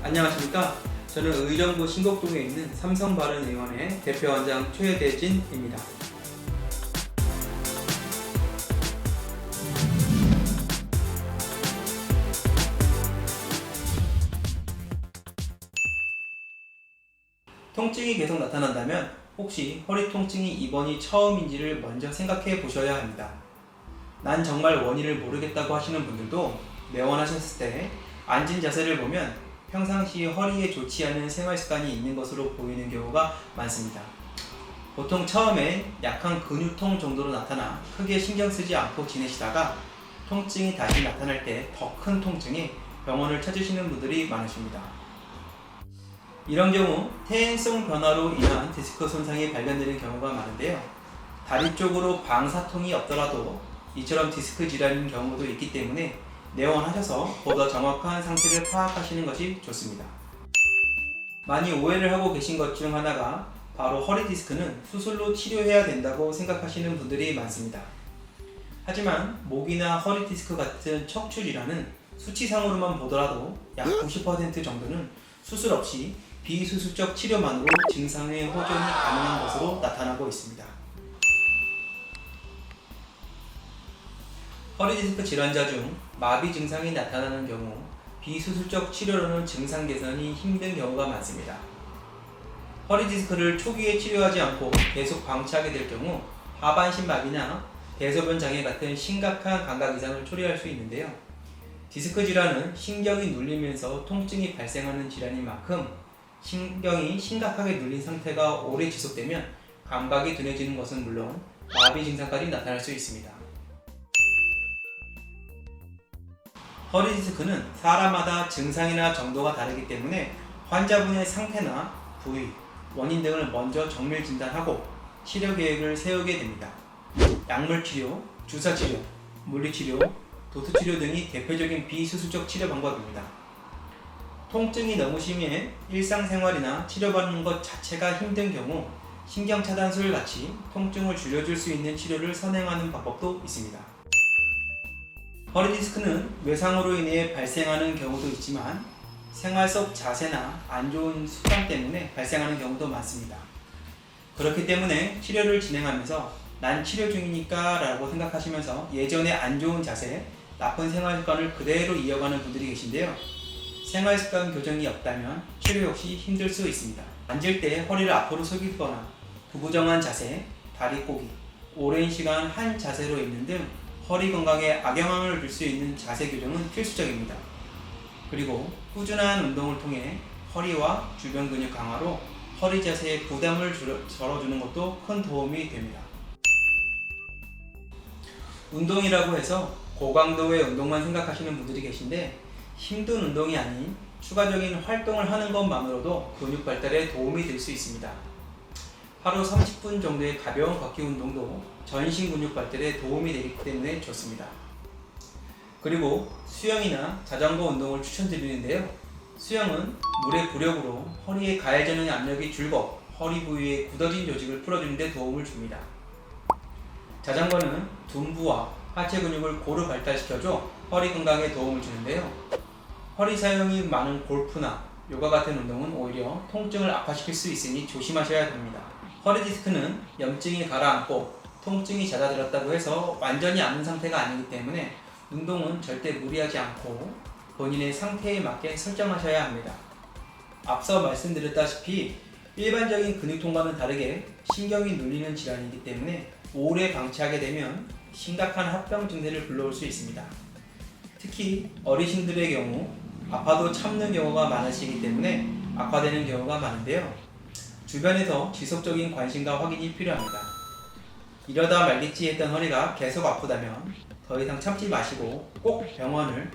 안녕하십니까. 저는 의정부 신곡동에 있는 삼성바른의원의 대표원장 최대진입니다. 통증이 계속 나타난다면 혹시 허리 통증이 이번이 처음인지를 먼저 생각해 보셔야 합니다. 난 정말 원인을 모르겠다고 하시는 분들도 내원하셨을 때 앉은 자세를 보면 평상시 허리에 좋지 않은 생활 습관이 있는 것으로 보이는 경우가 많습니다. 보통 처음에 약한 근육통 정도로 나타나 크게 신경 쓰지 않고 지내시다가 통증이 다시 나타날 때 더 큰 통증에 병원을 찾으시는 분들이 많으십니다. 이런 경우 퇴행성 변화로 인한 디스크 손상이 발견되는 경우가 많은데요. 다리 쪽으로 방사통이 없더라도 이처럼 디스크 질환인 경우도 있기 때문에 내원하셔서 보다 정확한 상태를 파악하시는 것이 좋습니다. 많이 오해를 하고 계신 것 중 하나가 바로 허리 디스크는 수술로 치료해야 된다고 생각하시는 분들이 많습니다. 하지만 목이나 허리 디스크 같은 척추 질환은 수치상으로만 보더라도 약 90% 정도는 수술 없이 비수술적 치료만으로 증상의 호전이 가능한 것으로 나타나고 있습니다. 허리 디스크 질환자 중 마비 증상이 나타나는 경우 비수술적 치료로는 증상 개선이 힘든 경우가 많습니다. 허리 디스크를 초기에 치료하지 않고 계속 방치하게 될 경우 하반신 마비나 대소변 장애 같은 심각한 감각 이상을 초래할 수 있는데요. 디스크 질환은 신경이 눌리면서 통증이 발생하는 질환인 만큼 신경이 심각하게 눌린 상태가 오래 지속되면 감각이 둔해지는 것은 물론 마비 증상까지 나타날 수 있습니다. 허리 디스크는 사람마다 증상이나 정도가 다르기 때문에 환자분의 상태나 부위, 원인 등을 먼저 정밀 진단하고 치료 계획을 세우게 됩니다. 약물치료, 주사치료, 물리치료, 도수치료 등이 대표적인 비수술적 치료 방법입니다. 통증이 너무 심해 일상생활이나 치료받는 것 자체가 힘든 경우 신경차단술 같이 통증을 줄여줄 수 있는 치료를 선행하는 방법도 있습니다. 허리 디스크는 외상으로 인해 발생하는 경우도 있지만 생활 속 자세나 안 좋은 습관 때문에 발생하는 경우도 많습니다. 그렇기 때문에 치료를 진행하면서 난 치료 중이니까 라고 생각하시면서 예전의 안 좋은 자세, 나쁜 생활 습관을 그대로 이어가는 분들이 계신데요. 생활 습관 교정이 없다면 치료 역시 힘들 수 있습니다. 앉을 때 허리를 앞으로 숙이거나 부부정한 자세, 다리 꼬기, 오랜 시간 한 자세로 있는 등 허리 건강에 악영향을 줄 수 있는 자세 교정은 필수적입니다. 그리고 꾸준한 운동을 통해 허리와 주변 근육 강화로 허리 자세에 부담을 덜어주는 것도 큰 도움이 됩니다. 운동이라고 해서 고강도의 운동만 생각하시는 분들이 계신데 힘든 운동이 아닌 추가적인 활동을 하는 것만으로도 근육 발달에 도움이 될 수 있습니다. 하루 30분 정도의 가벼운 걷기 운동도 전신 근육 발달에 도움이 되기 때문에 좋습니다. 그리고 수영이나 자전거 운동을 추천드리는데요. 수영은 물의 부력으로 허리에 가해지는 압력이 줄고 허리 부위의 굳어진 조직을 풀어주는 데 도움을 줍니다. 자전거는 둔부와 하체 근육을 고루 발달시켜줘 허리 건강에 도움을 주는데요. 허리 사용이 많은 골프나 요가 같은 운동은 오히려 통증을 악화시킬 수 있으니 조심하셔야 됩니다. 허리 디스크는 염증이 가라앉고 통증이 잦아들었다고 해서 완전히 아픈 상태가 아니기 때문에 운동은 절대 무리하지 않고 본인의 상태에 맞게 설정하셔야 합니다. 앞서 말씀드렸다시피 일반적인 근육통과는 다르게 신경이 눌리는 질환이기 때문에 오래 방치하게 되면 심각한 합병 증세를 불러올 수 있습니다. 특히 어르신들의 경우 아파도 참는 경우가 많으시기 때문에 악화되는 경우가 많은데요. 주변에서 지속적인 관심과 확인이 필요합니다. 이러다 말겠지 했던 허리가 계속 아프다면 더 이상 참지 마시고 꼭 병원을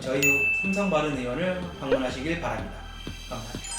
저희 삼성바른의원을 방문하시길 바랍니다. 감사합니다.